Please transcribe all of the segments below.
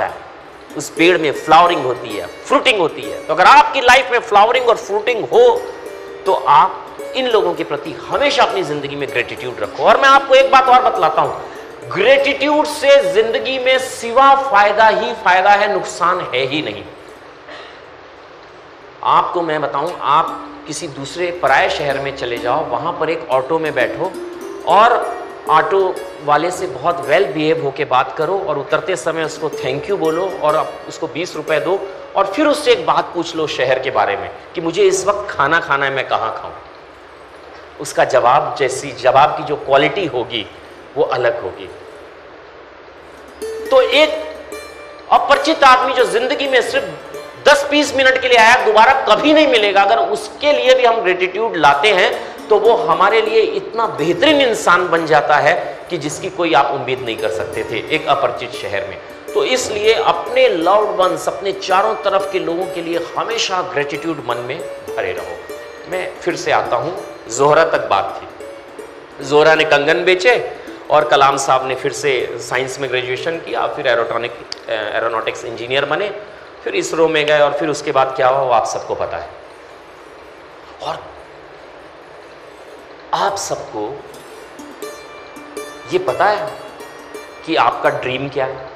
है, उस पेड़ में फ्लावरिंग होती है, फ्रूटिंग होती है। तो अगर आपकी लाइफ में फ्लावरिंग और फ्रूटिंग हो तो आप इन लोगों के प्रति हमेशा अपनी जिंदगी में ग्रेटिट्यूड रखो। और मैं आपको एक बात और बतलाता हूं, ग्रेटिट्यूड से जिंदगी में सिवा फायदा ही फायदा है, नुकसान है ही नहीं। आपको मैं बताऊं, आप किसी दूसरे पराये शहर में चले जाओ, वहां पर एक ऑटो में बैठो और ऑटो वाले से बहुत वेल बिहेव होके बात करो और उतरते समय उसको थैंक यू बोलो और उसको 20 रुपए दो और फिर उससे एक बात पूछ लो शहर के बारे में कि मुझे इस वक्त खाना खाना है, मैं कहाँ खाऊं। उसका जवाब की जो क्वालिटी होगी वो अलग होगी। तो एक अपरिचित आदमी जो जिंदगी में सिर्फ 10-20 मिनट के लिए आया, दोबारा कभी नहीं मिलेगा, अगर उसके लिए भी हम ग्रेटिट्यूड लाते हैं तो वो हमारे लिए इतना बेहतरीन इंसान बन जाता है कि जिसकी कोई आप उम्मीद नहीं कर सकते थे एक अपरिचित शहर में। तो इसलिए अपने लव्ड वंस, अपने चारों तरफ के लोगों के लिए हमेशा ग्रेटिट्यूड मन में भरे रहो। मैं फिर से आता हूं, जोहरा तक बात थी। जोहरा ने कंगन बेचे और कलाम साहब ने फिर से साइंस में ग्रेजुएशन किया, फिर एरोनॉटिक्स इंजीनियर बने, फिर इसरो में गए और फिर उसके बाद क्या हुआ वो आप सबको पता है। और आप सबको ये पता है कि आपका ड्रीम क्या है?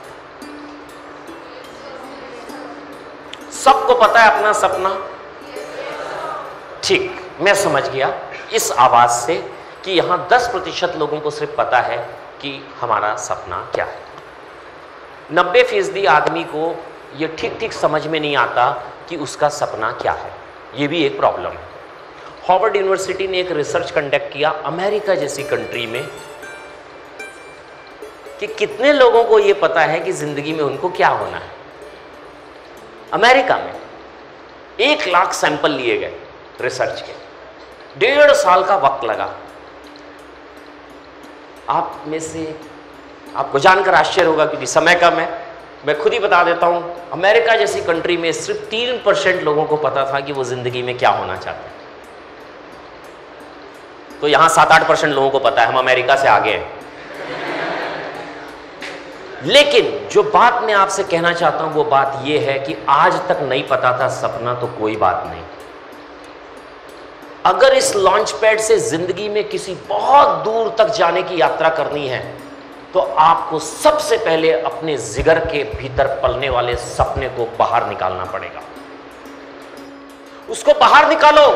सबको पता है अपना सपना? ठीक, मैं समझ गया इस आवाज से कि यहां 10% लोगों को सिर्फ पता है कि हमारा सपना क्या है। 90% आदमी को यह ठीक ठीक समझ में नहीं आता कि उसका सपना क्या है। यह भी एक प्रॉब्लम है। हार्वर्ड यूनिवर्सिटी ने एक रिसर्च कंडक्ट किया अमेरिका जैसी कंट्री में कि कितने लोगों को यह पता है कि जिंदगी में उनको क्या होना है। अमेरिका में 1 लाख सैंपल लिए गए रिसर्च के, 1.5 साल का वक्त लगा। आप में से आपको जानकर आश्चर्य होगा क्योंकि समय कम है, मैं खुद ही बता देता हूं। अमेरिका जैसी कंट्री में सिर्फ 3% लोगों को पता था कि वो जिंदगी में क्या होना चाहते हैं। तो यहां 7-8% लोगों को पता है, हम अमेरिका से आगे हैं। लेकिन जो बात मैं आपसे कहना चाहता हूं वो बात यह है कि आज तक नहीं पता था सपना तो कोई बात नहीं। अगर इस लॉन्च पैड से जिंदगी में किसी बहुत दूर तक जाने की यात्रा करनी है तो आपको सबसे पहले अपने जिगर के भीतर पलने वाले सपने को बाहर निकालना पड़ेगा। उसको बाहर निकालो,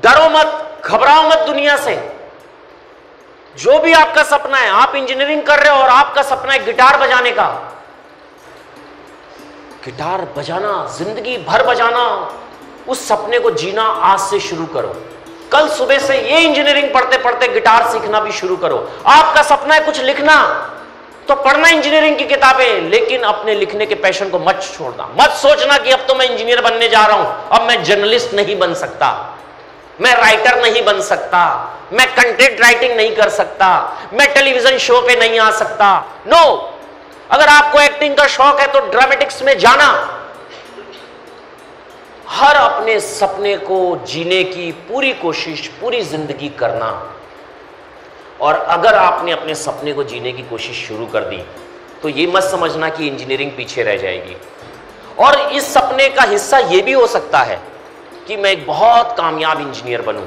डरो मत, घबराओ मत दुनिया से। जो भी आपका सपना है, आप इंजीनियरिंग कर रहे हो और आपका सपना है गिटार बजाने का, गिटार बजाना, जिंदगी भर बजाना, उस सपने को जीना आज से शुरू करो। कल सुबह से ये इंजीनियरिंग पढ़ते पढ़ते गिटार सीखना भी शुरू करो। आपका सपना है कुछ लिखना, तो पढ़ना इंजीनियरिंग की किताबें, लेकिन अपने लिखने के पैशन को मत छोड़ना। मत सोचना कि अब तो मैं इंजीनियर बनने जा रहा हूं, अब मैं जर्नलिस्ट नहीं बन सकता, मैं राइटर नहीं बन सकता, मैं कंटेंट राइटिंग नहीं कर सकता, मैं टेलीविजन शो पे नहीं आ सकता। नो, अगर आपको एक्टिंग का शौक है तो ड्रामेटिक्स में जाना। हर अपने सपने को जीने की पूरी कोशिश, पूरी जिंदगी करना। और अगर आपने अपने सपने को जीने की कोशिश शुरू कर दी तो ये मत समझना कि इंजीनियरिंग पीछे रह जाएगी। और इस सपने का हिस्सा ये भी हो सकता है कि मैं एक बहुत कामयाब इंजीनियर बनूं,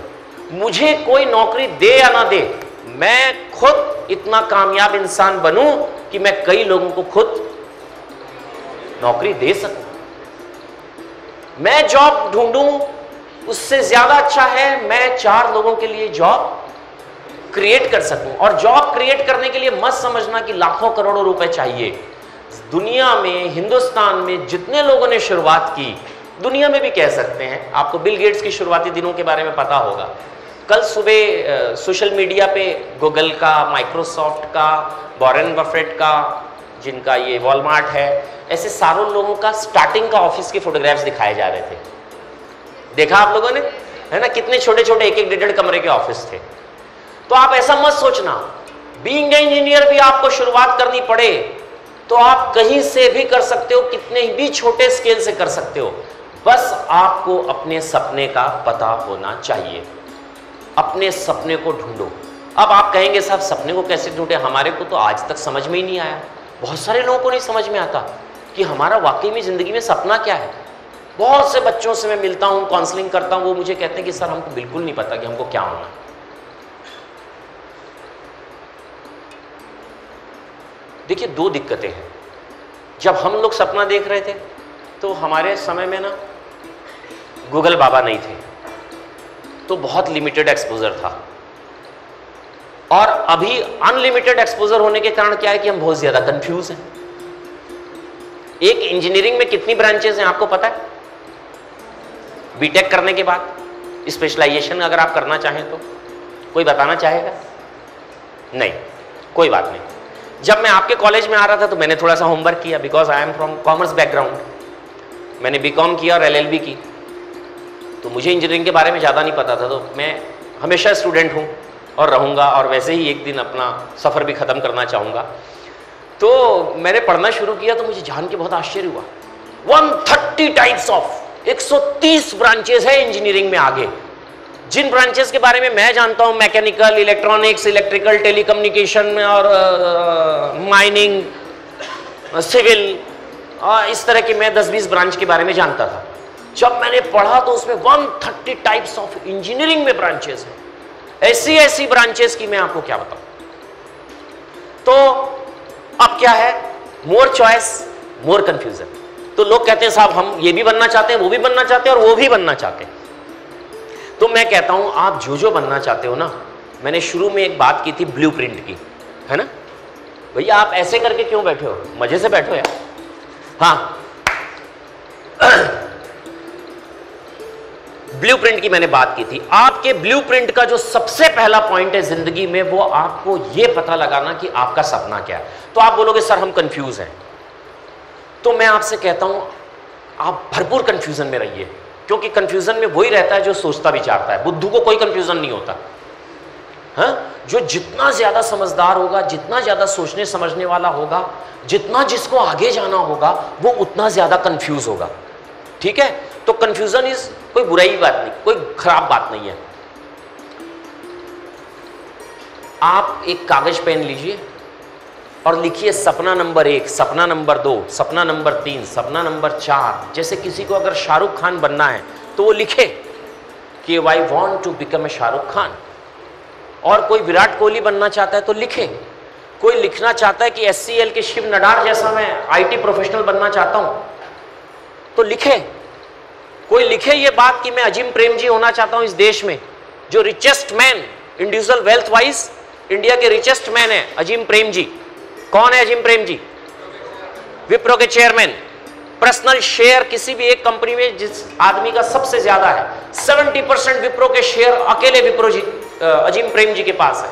मुझे कोई नौकरी दे या ना दे, मैं खुद इतना कामयाब इंसान बनूं कि मैं कई लोगों को खुद नौकरी दे सकूं। मैं जॉब ढूंढूं, उससे ज्यादा अच्छा है मैं 4 लोगों के लिए जॉब क्रिएट कर सकूं। और जॉब क्रिएट करने के लिए मत समझना कि लाखों करोड़ों रुपए चाहिए। दुनिया में, हिंदुस्तान में जितने लोगों ने शुरुआत की, दुनिया में भी कह सकते हैं, आपको बिल गेट्स की शुरुआती दिनों के बारे में पता होगा। कल सुबह सोशल मीडिया पे गूगल का, माइक्रोसॉफ्ट का, वॉरेन बफेट का, जिनका ये वॉलमार्ट है, ऐसे सारों लोगों का स्टार्टिंग का ऑफिस के फोटोग्राफ्स दिखाए जा रहे थे। देखा आप लोगों ने, है ना, कितने छोटे छोटे 1-1, 1.5 कमरे के ऑफिस थे। तो आप ऐसा मत सोचना बीइंग इंजीनियर भी आपको शुरुआत करनी पड़े तो आप कहीं से भी कर सकते हो, कितने भी छोटे स्केल से कर सकते हो। बस आपको अपने सपने का पता होना चाहिए। अपने सपने को ढूंढो। अब आप कहेंगे साहब सपने को कैसे ढूंढे, हमारे को तो आज तक समझ में ही नहीं आया। बहुत सारे लोगों को नहीं समझ में आता कि हमारा वाकई में ज़िंदगी में सपना क्या है। बहुत से बच्चों से मैं मिलता हूँ, काउंसलिंग करता हूँ, वो मुझे कहते हैं कि सर हमको बिल्कुल नहीं पता कि हमको क्या होना है। देखिए, दो दिक्कतें हैं। जब हम लोग सपना देख रहे थे तो हमारे समय में ना गूगल बाबा नहीं थे, तो बहुत लिमिटेड एक्सपोजर था। और अभी अनलिमिटेड एक्सपोजर होने के कारण क्या है कि हम बहुत ज्यादा कंफ्यूज हैं। एक इंजीनियरिंग में कितनी ब्रांचेस हैं आपको पता है? बीटेक करने के बाद स्पेशलाइजेशन अगर आप करना चाहें तो कोई बताना चाहेगा? नहीं, कोई बात नहीं। जब मैं आपके कॉलेज में आ रहा था तो मैंने थोड़ा सा होमवर्क किया, because I am from commerce background. मैंने बीकॉम किया और एलएलबी की, तो मुझे इंजीनियरिंग के बारे में ज़्यादा नहीं पता था। तो मैं हमेशा स्टूडेंट हूँ और रहूँगा, और वैसे ही एक दिन अपना सफ़र भी ख़त्म करना चाहूँगा। तो मैंने पढ़ना शुरू किया तो मुझे जान के बहुत आश्चर्य हुआ, 130 टाइप्स ऑफ 130 ब्रांचेस है इंजीनियरिंग में आगे। जिन ब्रांचेस के बारे में मैं जानता हूँ, मैकेनिकल, इलेक्ट्रॉनिक्स, इलेक्ट्रिकल, टेलीकम्युनिकेशन और माइनिंग, सिविल, इस तरह के मैं 10-20 ब्रांच के बारे में जानता था। जब मैंने पढ़ा तो उसमें 130 टाइप्स ऑफ इंजीनियरिंग में ब्रांचेस हैं। ऐसी ऐसी ब्रांचेस की मैं आपको क्या बताऊं। तो अब क्या है, मोर चॉइस मोर कंफ्यूजन। तो लोग कहते हैं साहब हम ये भी बनना चाहते हैं, वो भी बनना चाहते हैं और वो भी बनना चाहते हैं। तो मैं कहता हूं आप जो जो बनना चाहते हो ना, मैंने शुरू में एक बात की थी ब्लूप्रिंट की, है ना भैया? आप ऐसे करके क्यों बैठे हो? मजे से बैठो यार। हाँ, ब्लूप्रिंट की मैंने बात की थी। आपके ब्लूप्रिंट का जो सबसे पहला पॉइंट है जिंदगी में, वो आपको यह पता लगाना कि आपका सपना क्या है। तो आप बोलोगे सर हम कंफ्यूज हैं, तो मैं आपसे कहता हूं आप भरपूर कंफ्यूजन में रहिए, क्योंकि कंफ्यूजन में वही रहता है जो सोचता विचारता है। बुद्धू को कोई कंफ्यूजन नहीं होता। हाँ, जो जितना ज्यादा समझदार होगा, जितना ज्यादा सोचने समझने वाला होगा, जितना जिसको आगे जाना होगा, वो उतना ज्यादा कंफ्यूज होगा। ठीक है? तो कंफ्यूजन इज कोई बुराई बात नहीं, कोई खराब बात नहीं है। आप एक कागज पेन लीजिए और लिखिए सपना नंबर 1, सपना नंबर 2, सपना नंबर 3, सपना नंबर 4। जैसे किसी को अगर शाहरुख खान बनना है तो वो लिखे कि I want to become a Shahrukh Khan. और कोई विराट कोहली बनना चाहता है तो लिखे। कोई लिखना चाहता है कि एचसीएल के शिव नडार जैसा मैं आईटी प्रोफेशनल बनना चाहता हूं तो लिखे। कोई लिखे ये बात कि मैं अजीम प्रेमजी होना चाहता हूं इस देश में, जो richest man individual wealth wise India के रिचेस्ट मैन है अजीम प्रेमजी। कौन है अजीम प्रेमजी? विप्रो के चेयरमैन। पर्सनल शेयर किसी भी एक कंपनी में जिस आदमी का सबसे ज्यादा है, 70% विप्रो के शेयर अकेले विप्रो जी अजीम प्रेमजी के पास है।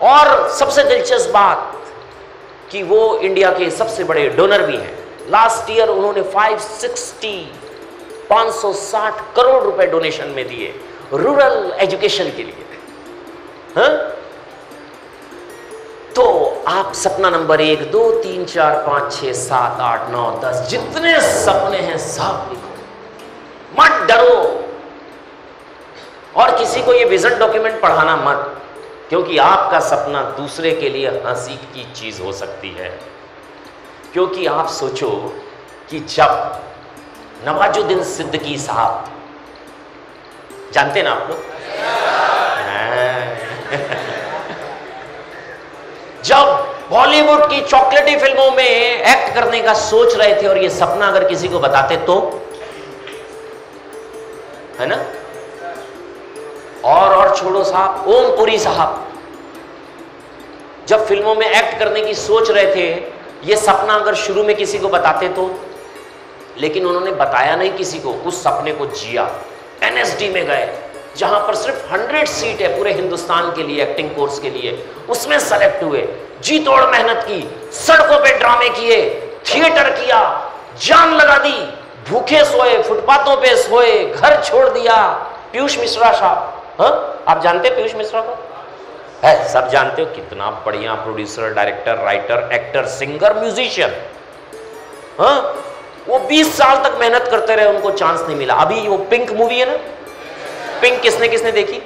और सबसे दिलचस्प बात कि वो इंडिया के सबसे बड़े डोनर भी हैं। लास्ट ईयर उन्होंने 560 करोड़ रुपए डोनेशन में दिए रूरल एजुकेशन के लिए। हाँ? तो आप सपना नंबर 1, 2, 3, 4, 5, 6, 7, 8, 9, 10 जितने सपने हैं सब लिखो, मत डरो। और किसी को ये विजन डॉक्यूमेंट पढ़ाना मत, क्योंकि आपका सपना दूसरे के लिए हंसी की चीज हो सकती है। क्योंकि आप सोचो कि जब नवाजुद्दीन सिद्दीकी साहब, जानते ना आप लोग, जब बॉलीवुड की चॉकलेटी फिल्मों में एक्ट करने का सोच रहे थे और ये सपना अगर किसी को बताते तो, है ना? और छोड़ो साहब, ओम पुरी साहब जब फिल्मों में एक्ट करने की सोच रहे थे, ये सपना अगर शुरू में किसी को बताते तो, लेकिन उन्होंने बताया नहीं किसी को, उस सपने को जिया। एनएसडी में गए जहां पर सिर्फ 100 सीट है पूरे हिंदुस्तान के लिए एक्टिंग कोर्स के लिए, उसमें सेलेक्ट हुए, जी तोड़ मेहनत की, सड़कों पे ड्रामे किए, थिएटर किया, जान लगा दी, भूखे सोए, फुटपाथों पे सोए, घर छोड़ दिया। पीयूष मिश्रा साहब, हाँ आप जानते हैं पीयूष मिश्रा को? है, सब जानते हो, कितना बढ़िया producer, director, writer, actor, singer, musician. हाँ, वो 20 साल तक मेहनत करते रहे, उनको चांस नहीं मिला। अभी वो पिंक मूवी है ना, पिंक किसने किसने देखी?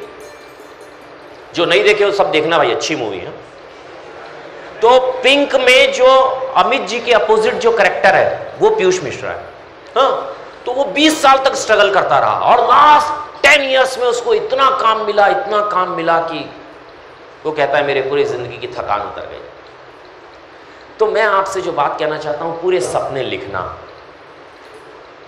जो नहीं देखे वो सब देखना भाई, अच्छी मूवी है। तो पिंक में जो अमित जी के अपोजिट जो करेक्टर है वो पीयूष मिश्रा है। हाँ, तो वो 20 साल तक स्ट्रगल करता रहा और लास्ट 10 इयर्स में उसको इतना काम मिला कि वो कहता है मेरे पूरी जिंदगी की थकान उतर गई। तो मैं आपसे जो बात कहना चाहता हूं, पूरे सपने लिखना।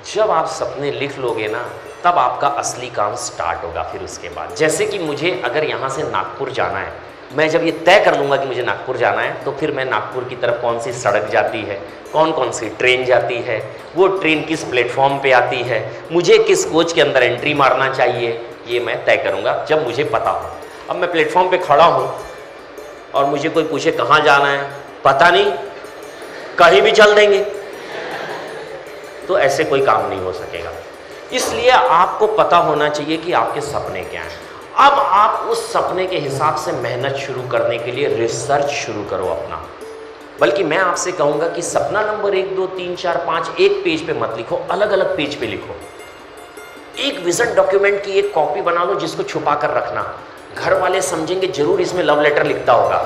जब आप सपने लिख लोगे ना, तब आपका असली काम स्टार्ट होगा। फिर उसके बाद, जैसे कि मुझे अगर यहाँ से नागपुर जाना है, मैं जब ये तय कर लूँगा कि मुझे नागपुर जाना है, तो फिर मैं नागपुर की तरफ कौन सी सड़क जाती है, कौन कौन सी ट्रेन जाती है, वो ट्रेन किस प्लेटफॉर्म पे आती है, मुझे किस कोच के अंदर एंट्री मारना चाहिए, ये मैं तय करूँगा जब मुझे पता हो। अब मैं प्लेटफॉर्म पे खड़ा हूँ और मुझे कोई पूछे कहाँ जाना है, पता नहीं, कहीं भी चल देंगे, तो ऐसे कोई काम नहीं हो सकेगा। इसलिए आपको पता होना चाहिए कि आपके सपने क्या हैं। अब आप उस सपने के हिसाब से मेहनत शुरू करने के लिए रिसर्च शुरू करो अपना। बल्कि मैं आपसे कहूँगा कि सपना नंबर 1, 2, 3, 4, 5 एक पेज पे मत लिखो, अलग अलग पेज पे लिखो। एक विजन डॉक्यूमेंट की एक कॉपी बना लो जिसको छुपा कर रखना। घर वाले समझेंगे जरूर इसमें लव लेटर लिखता होगा,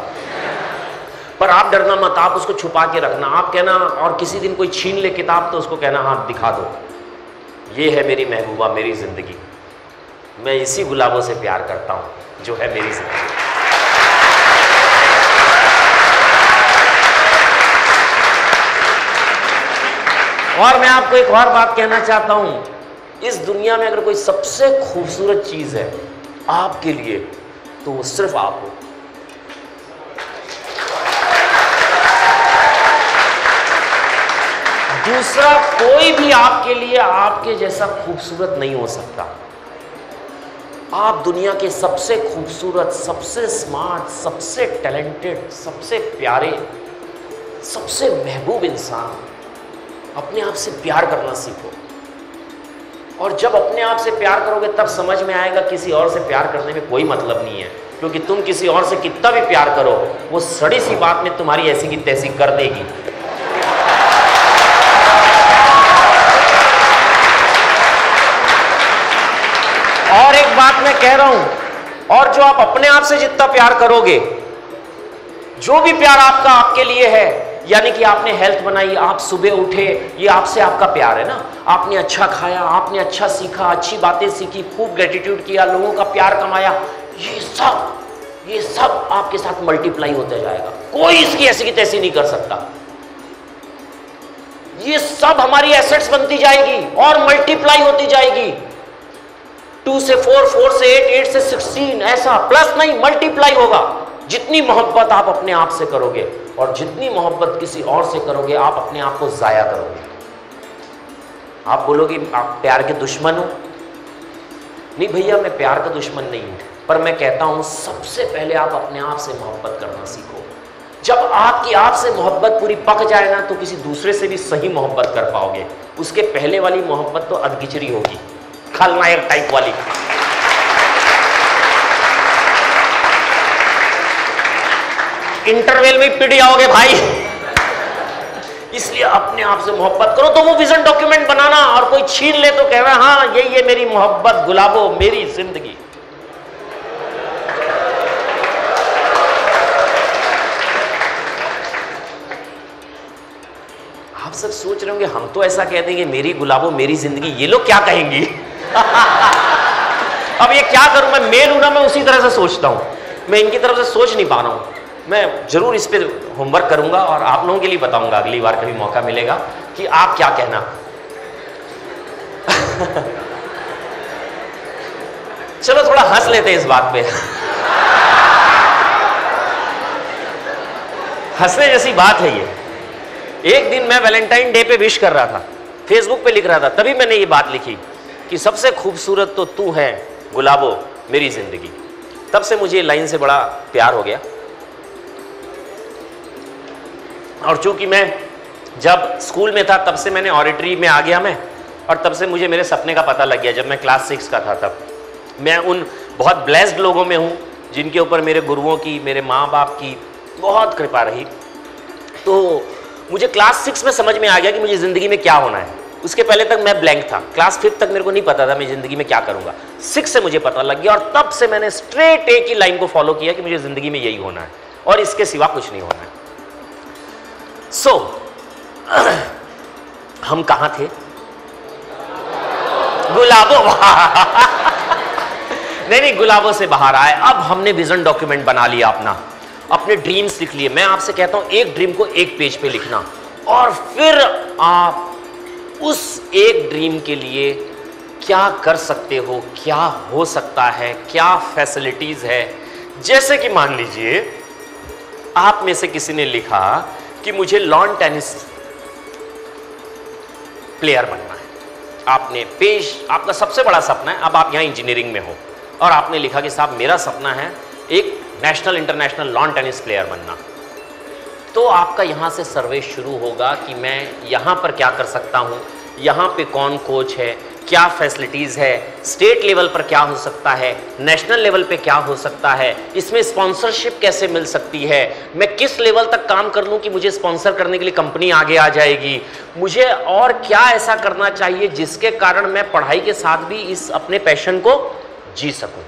पर आप डरना मत, आप उसको छुपा के रखना। आप कहना, और किसी दिन कोई छीन ले किताब तो उसको कहना हाँ दिखा दो, ये है मेरी महबूबा, मेरी ज़िंदगी, मैं इसी गुलाबों से प्यार करता हूँ जो है मेरी ज़िंदगी। और मैं आपको एक और बात कहना चाहता हूँ, इस दुनिया में अगर कोई सबसे खूबसूरत चीज़ है आपके लिए, तो वो सिर्फ आप हो। दूसरा कोई भी आपके लिए आपके जैसा खूबसूरत नहीं हो सकता। आप दुनिया के सबसे खूबसूरत, सबसे स्मार्ट, सबसे टैलेंटेड, सबसे प्यारे, सबसे महबूब इंसान। अपने आप से प्यार करना सीखो, और जब अपने आप से प्यार करोगे तब समझ में आएगा किसी और से प्यार करने में कोई मतलब नहीं है, क्योंकि तुम किसी और से कितना भी प्यार करो, वो सड़ी सी बात में तुम्हारी ऐसी की तैसी कर देगी। और एक बात मैं कह रहा हूं, और जो आप अपने आप से जितना प्यार करोगे, जो भी प्यार आपका आपके लिए है, यानी कि आपने हेल्थ बनाई, आप सुबह उठे, ये आपसे आपका प्यार है ना। आपने अच्छा खाया, आपने अच्छा सीखा, अच्छी बातें सीखी, खूब ग्रेटिट्यूड किया, लोगों का प्यार कमाया, ये सब आपके साथ मल्टीप्लाई होता जाएगा। कोई इसकी ऐसी की तैसी नहीं कर सकता। ये सब हमारी एसेट्स बनती जाएगी और मल्टीप्लाई होती जाएगी। 2 से 4, 4 से 8, 8 से 16, ऐसा प्लस नहीं, मल्टीप्लाई होगा। जितनी मोहब्बत आप अपने आप से करोगे और जितनी मोहब्बत किसी और से करोगे, आप अपने आप को जाया करोगे। आप बोलोगे आप प्यार के दुश्मन हो। नहीं भैया, मैं प्यार का दुश्मन नहीं हूं, पर मैं कहता हूं सबसे पहले आप अपने आप से मोहब्बत करना सीखो। जब आपकी आपसे मोहब्बत पूरी पक जाए ना, तो किसी दूसरे से भी सही मोहब्बत कर पाओगे। उसके पहले वाली मोहब्बत तो अधकिचरी होगी, खलनायक टाइप वाली। इंटरवल में पिट जाओगे भाई। इसलिए अपने आप से मोहब्बत करो। तो वो विजन डॉक्यूमेंट बनाना, और कोई छीन ले तो कहना हाँ यही है मेरी मोहब्बत, गुलाबो मेरी जिंदगी। आप सब सोच रहे होंगे हम तो ऐसा कह देंगे मेरी गुलाबो मेरी जिंदगी, ये लोग क्या कहेंगी। अब ये क्या करूं, मैं मेल हूं ना, मैं उसी तरह से सोचता हूं, मैं इनकी तरफ से सोच नहीं पा रहा हूं। मैं जरूर इस पे होमवर्क करूंगा और आप लोगों के लिए बताऊंगा अगली बार कभी मौका मिलेगा कि आप क्या कहना। चलो थोड़ा हंस लेते हैं इस बात पे। हंसने जैसी बात है ये। एक दिन मैं वैलेंटाइन डे पे विश कर रहा था, फेसबुक पे लिख रहा था, तभी मैंने ये बात लिखी कि सबसे खूबसूरत तो तू है गुलाबो मेरी जिंदगी। तब से मुझे लाइन से बड़ा प्यार हो गया। और चूंकि मैं जब स्कूल में था तब से मैंने ऑडिटरी में आ गया मैं, और तब से मुझे मेरे सपने का पता लग गया। जब मैं क्लास 6 का था तब मैं उन बहुत ब्लेस्ड लोगों में हूँ जिनके ऊपर मेरे गुरुओं की, मेरे माँ बाप की बहुत कृपा रही। तो मुझे क्लास 6 में समझ में आ गया कि मुझे ज़िंदगी में क्या होना है। उसके पहले तक मैं ब्लैंक था, क्लास 5 तक मेरे को नहीं पता था मैं ज़िंदगी में क्या करूँगा। 6 से मुझे पता लग गया, और तब से मैंने स्ट्रेट एक ही लाइन को फॉलो किया कि मुझे ज़िंदगी में यही होना है और इसके सिवा कुछ नहीं होना है। सो हम कहां थे? गुलाबों नहीं, गुलाबों से बाहर आए। अब हमने विजन डॉक्यूमेंट बना लिया अपना, अपने ड्रीम्स लिख लिए। मैं आपसे कहता हूं एक ड्रीम को एक पेज पे लिखना, और फिर आप उस एक ड्रीम के लिए क्या कर सकते हो, क्या हो सकता है, क्या फैसिलिटीज है। जैसे कि मान लीजिए आप में से किसी ने लिखा कि मुझे लॉन टेनिस प्लेयर बनना है। आपने पेश, आपका सबसे बड़ा सपना है, अब आप यहां इंजीनियरिंग में हो और आपने लिखा कि साहब मेरा सपना है एक national international lawn tennis player बनना। तो आपका यहां से सर्वे शुरू होगा कि मैं यहां पर क्या कर सकता हूं, यहां पे कौन कोच है, क्या फैसिलिटीज़ है, स्टेट लेवल पर क्या हो सकता है, नेशनल लेवल पे क्या हो सकता है, इसमें स्पॉन्सरशिप कैसे मिल सकती है, मैं किस लेवल तक काम कर लूं कि मुझे स्पॉन्सर करने के लिए कंपनी आगे आ जाएगी, मुझे और क्या ऐसा करना चाहिए जिसके कारण मैं पढ़ाई के साथ भी इस अपने पैशन को जी सकूं।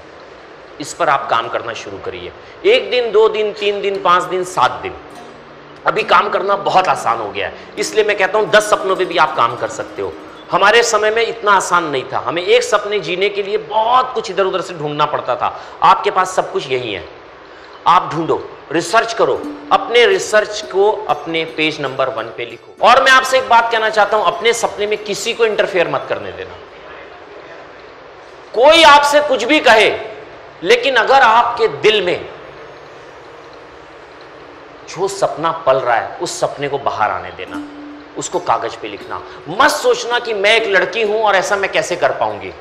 इस पर आप काम करना शुरू करिए। 1 दिन, 2 दिन, 3 दिन, 5 दिन, 7 दिन। अभी काम करना बहुत आसान हो गया है, इसलिए मैं कहता हूं 10 सपनों पे भी आप काम कर सकते हो। हमारे समय में इतना आसान नहीं था, हमें एक सपने जीने के लिए बहुत कुछ इधर उधर से ढूंढना पड़ता था। आपके पास सब कुछ यही है, आप ढूंढो, रिसर्च करो, अपने रिसर्च को अपने पेज नंबर 1 पे लिखो। और मैं आपसे एक बात कहना चाहता हूं, अपने सपने में किसी को इंटरफेयर मत करने देना। कोई आपसे कुछ भी कहे, लेकिन अगर आपके दिल में जो सपना पल रहा है उस सपने को बाहर आने देना, उसको कागज पे लिखना। मत सोचना कि मैं एक लड़की हूं और ऐसा मैं कैसे कर पाऊंगी।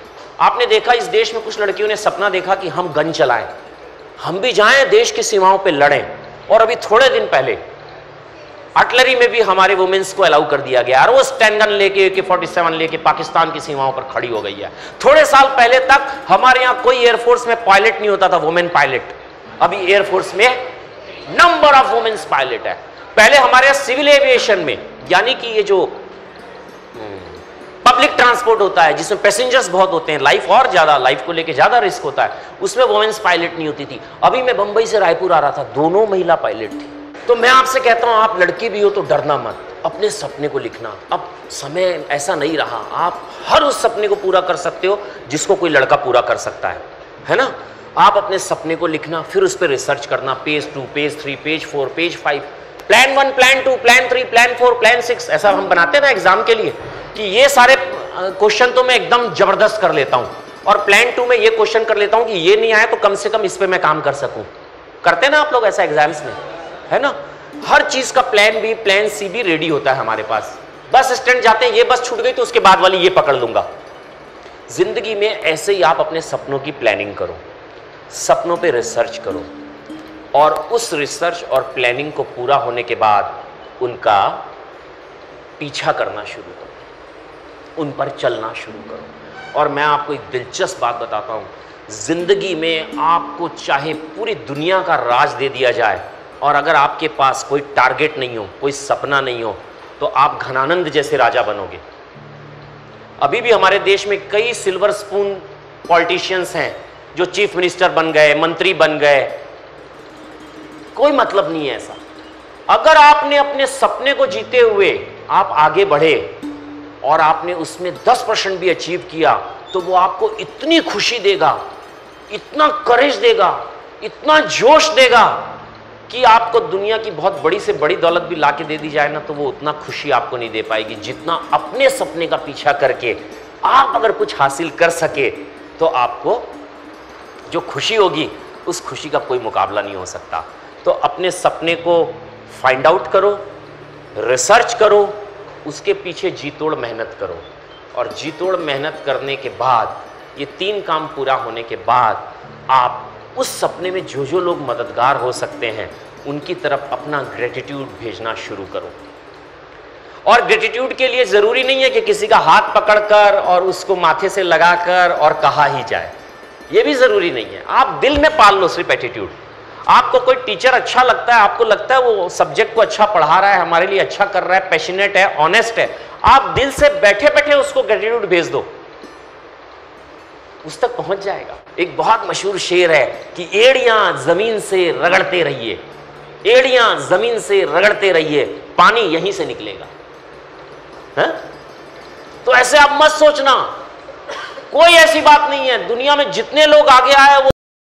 आपने देखा इस देश में कुछ लड़कियों ने सपना देखा कि हम गन चलाएं, हम भी जाएं देश की सीमाओं पे लड़ें। और अभी थोड़े दिन पहले आर्टिलरी में भी हमारे वुमेन्स को अलाउ कर दिया गया, और वो स्टैंड गन लेके AK-47 लेके पाकिस्तान की सीमाओं पर खड़ी हो गई है। थोड़े साल पहले तक हमारे यहां कोई एयरफोर्स में पायलट नहीं होता था, वुमेन पायलट। अभी एयरफोर्स में नंबर ऑफ वुमेन्स पायलट है। पहले हमारे यहां सिविल एविएशन में, यानी कि ये जो पब्लिक ट्रांसपोर्ट होता है जिसमें पैसेंजर्स बहुत होते हैं, लाइफ और ज्यादा, लाइफ को लेके ज्यादा रिस्क होता है, उसमें वुमेन्स पायलट नहीं होती थी। अभी मैं बंबई से रायपुर आ रहा था, दोनों महिला पायलट थी। तो मैं आपसे कहता हूं, आप लड़की भी हो तो डरना मत, अपने सपने को लिखना। अब समय ऐसा नहीं रहा, आप हर उस सपने को पूरा कर सकते हो जिसको कोई लड़का पूरा कर सकता है ना। आप अपने सपने को लिखना, फिर उस पर रिसर्च करना, page 2, page 3, page 4, page 5, plan 1, plan 2, plan 3, plan 4, plan 6, ऐसा हम बनाते हैं ना एग्जाम के लिए कि ये सारे क्वेश्चन तो मैं एकदम जबरदस्त कर लेता हूं, और प्लान 2 में ये क्वेश्चन कर लेता हूं कि ये नहीं आया तो कम से कम इस पे मैं काम कर सकूं। करते ना आप लोग ऐसा एग्जाम्स में, है ना। हर चीज का प्लान बी, प्लान सी भी रेडी होता है हमारे पास। बस स्टैंड जाते हैं, ये बस छूट गई तो उसके बाद वाली ये पकड़ लूंगा। जिंदगी में ऐसे ही आप अपने सपनों की प्लानिंग करो, सपनों पे रिसर्च करो, और उस रिसर्च और प्लानिंग को पूरा होने के बाद उनका पीछा करना शुरू करो, उन पर चलना शुरू करो। और मैं आपको एक दिलचस्प बात बताता हूँ, जिंदगी में आपको चाहे पूरी दुनिया का राज दे दिया जाए, और अगर आपके पास कोई टारगेट नहीं हो, कोई सपना नहीं हो, तो आप घनानंद जैसे राजा बनोगे। अभी भी हमारे देश में कई सिल्वर स्पून पॉलिटिशियंस हैं जो चीफ मिनिस्टर बन गए, मंत्री बन गए, कोई मतलब नहीं है ऐसा। अगर आपने अपने सपने को जीते हुए आप आगे बढ़े और आपने उसमें 10% भी अचीव किया, तो वो आपको इतनी खुशी देगा, इतना करेज देगा, इतना जोश देगा कि आपको दुनिया की बहुत बड़ी से बड़ी दौलत भी लाके दे दी जाए ना, तो वो उतना खुशी आपको नहीं दे पाएगी जितना अपने सपने का पीछा करके आप अगर कुछ हासिल कर सके, तो आपको जो खुशी होगी उस खुशी का कोई मुकाबला नहीं हो सकता। तो अपने सपने को फाइंड आउट करो, रिसर्च करो, उसके पीछे जी तोड़ मेहनत करो, और जी तोड़ मेहनत करने के बाद, ये 3 काम पूरा होने के बाद, आप उस सपने में जो जो लोग मददगार हो सकते हैं उनकी तरफ अपना ग्रेटिट्यूड भेजना शुरू करो। और ग्रेटिट्यूड के लिए ज़रूरी नहीं है कि किसी का हाथ पकड़कर और उसको माथे से लगाकर और कहा ही जाए, ये भी ज़रूरी नहीं है। आप दिल में पाल लो सिर्फ एटीट्यूड। आपको कोई टीचर अच्छा लगता है, आपको लगता है वो सब्जेक्ट को अच्छा पढ़ा रहा है, हमारे लिए अच्छा कर रहा है, पैशनेट है, ऑनेस्ट है, आप दिल से बैठे बैठे उसको ग्रेटिट्यूड भेज दो, उस तक पहुंच जाएगा। एक बहुत मशहूर शेर है कि एड़ियां जमीन से रगड़ते रहिए, एड़ियां जमीन से रगड़ते रहिए, पानी यहीं से निकलेगा। है? तो ऐसे आप मत सोचना, कोई ऐसी बात नहीं है। दुनिया में जितने लोग आगे आए वो